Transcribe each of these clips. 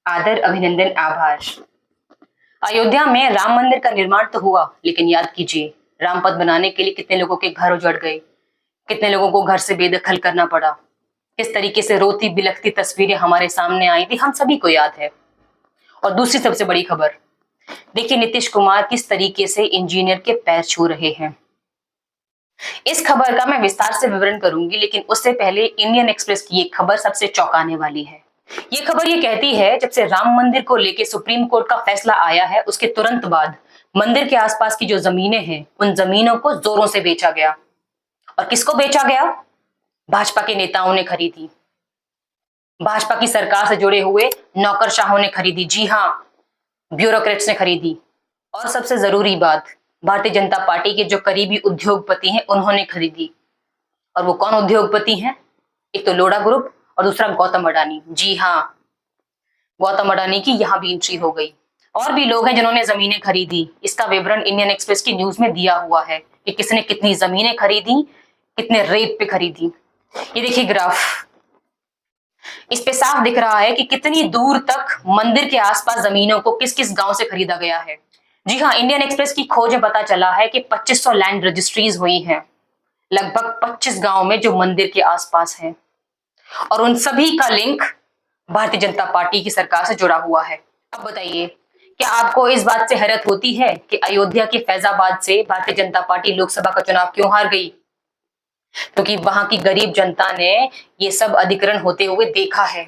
आदर, अभिनंदन, आभार। अयोध्या में राम मंदिर का निर्माण तो हुआ, लेकिन याद कीजिए रामपथ बनाने के लिए कितने लोगों के घर उजड़ गए, कितने लोगों को घर से बेदखल करना पड़ा, किस तरीके से रोती बिलखती तस्वीरें हमारे सामने आई थी, हम सभी को याद है। और दूसरी सबसे बड़ी खबर, देखिए नीतीश कुमार किस तरीके से इंजीनियर के पैर छू रहे हैं। इस खबर का मैं विस्तार से विवरण करूंगी, लेकिन उससे पहले इंडियन एक्सप्रेस की एक खबर सबसे चौंकाने वाली है। ये खबर ये कहती है, जब से राम मंदिर को लेकर सुप्रीम कोर्ट का फैसला आया है, उसके तुरंत बाद मंदिर के आसपास की जो जमीनें हैं, उन जमीनों को जोरों से बेचा गया। और किसको बेचा गया? भाजपा के नेताओं ने खरीदी, भाजपा की सरकार से जुड़े हुए नौकरशाहों ने खरीदी, जी हाँ, ब्यूरोक्रेट्स ने खरीदी। और सबसे जरूरी बात, भारतीय जनता पार्टी के जो करीबी उद्योगपति हैं, उन्होंने खरीदी। और वो कौन उद्योगपति हैं? एक तो लोढ़ा ग्रुप और दूसरा गौतम अडानी। जी हाँ, गौतम अडानी की यहां भी एंट्री हो गई। और भी लोग हैं जिन्होंने जमीनें खरीदी। इसका विवरण इंडियन एक्सप्रेस की न्यूज में दिया हुआ है कि किसने कितनी जमीनें खरीदी, कितने रेट पे खरीदी। ये देखिए ग्राफ, इस पे साफ दिख रहा है कि कितनी दूर तक मंदिर के आसपास जमीनों को किस किस गांव से खरीदा गया है। जी हाँ, इंडियन एक्सप्रेस की खोज में पता चला है कि 2500 लैंड रजिस्ट्रीज हुई हैं, लगभग 25 गांव में जो मंदिर के आसपास हैं। और उन सभी का लिंक भारतीय जनता पार्टी की सरकार से जुड़ा हुआ है। अब बताइए, क्या आपको इस बात से हैरत होती है कि अयोध्या के फैजाबाद से भारतीय जनता पार्टी लोकसभा का चुनाव क्यों हार गई? क्योंकि वहां की गरीब जनता ने ये सब अधिग्रहण होते हुए देखा है।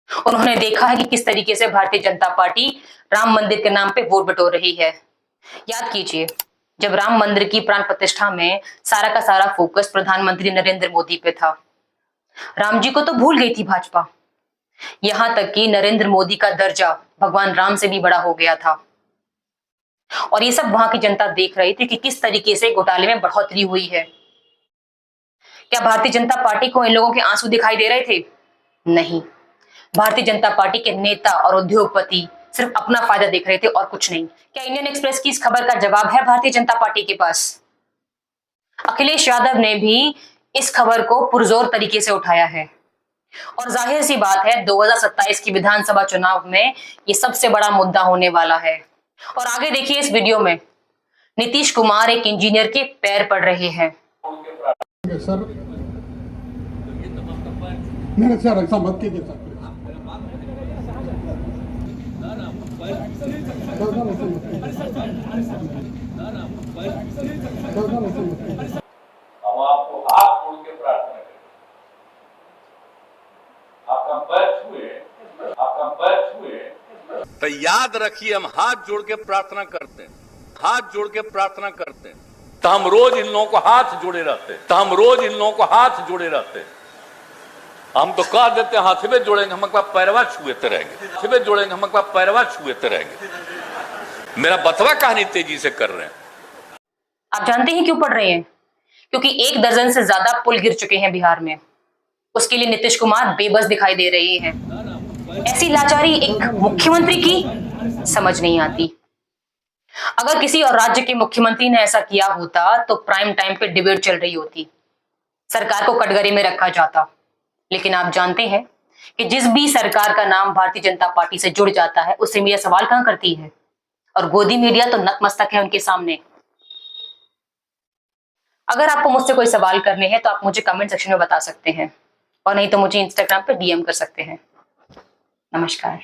उन्होंने देखा है कि किस तरीके से भारतीय जनता पार्टी राम मंदिर के नाम पे वोट बटोर रही है। याद कीजिए, जब राम मंदिर की प्राण प्रतिष्ठा में सारा का सारा फोकस प्रधानमंत्री नरेंद्र मोदी पे था, राम जी को तो भूल गई थी भाजपा। यहां तक कि नरेंद्र मोदी का दर्जा भगवान राम से भी बड़ा हो गया था। और ये सब वहां की जनता देख रही थी कि किस तरीके से घोटाले में बढ़ोतरी हुई है। क्या भारतीय जनता पार्टी को इन लोगों के आंसू दिखाई दे रहे थे? नहीं, भारतीय जनता पार्टी के नेता और उद्योगपति सिर्फ अपना फायदा देख रहे थे और कुछ नहीं। क्या इंडियन एक्सप्रेस की इस खबर का जवाब है भारतीय जनता पार्टी के पास? अखिलेश यादव ने भी इस खबर को पुरजोर तरीके से उठाया है। और जाहिर सी बात है, 2027 की विधानसभा चुनाव में ये सबसे बड़ा मुद्दा होने वाला है। और आगे देखिए इस वीडियो में, नीतीश कुमार एक इंजीनियर के पैर पड़ रहे हैं। सर नहीं सर, ऐसा मत कीजिए सर। हम आपको हाथ जोड़ के प्रार्थना करें, आपका पैर छुए, आपका पैर छुए। तो याद रखिए, हम हाथ जोड़ के प्रार्थना करते हैं, हाथ जोड़ के प्रार्थना करते हैं। तो हम रोज इन लोगों को हाथ जोड़े रहते हैं, तो हम रोज इन लोगों को हाथ जोड़े रहते हैं। हम तो कह देते हैं हाथ में जोड़ेंगे, हम पैरवा छुएते रहेंगे, हाथ में जोड़ेंगे, हम पैरवा छुएते रहेंगे। मेरा बतवा कहानी तेजी से कर रहे हैं। आप जानते हैं क्यों पढ़ रहे हैं? क्योंकि 1 दर्जन से ज्यादा पुल गिर चुके हैं बिहार में। उसके लिए नीतीश कुमार बेबस दिखाई दे रहे हैं। ऐसी लाचारी एक मुख्यमंत्री की समझ नहीं आती। अगर किसी और राज्य के मुख्यमंत्री ने ऐसा किया होता तो प्राइम टाइम पे डिबेट चल रही होती, सरकार को कटघरे में रखा जाता। लेकिन आप जानते हैं कि जिस भी सरकार का नाम भारतीय जनता पार्टी से जुड़ जाता है, उससे मीडिया सवाल कहां करती है? और गोदी मीडिया तो नतमस्तक है उनके सामने। अगर आपको मुझसे कोई सवाल करने हैं तो आप मुझे कमेंट सेक्शन में बता सकते हैं, और नहीं तो मुझे इंस्टाग्राम पे डीएम कर सकते हैं। नमस्कार।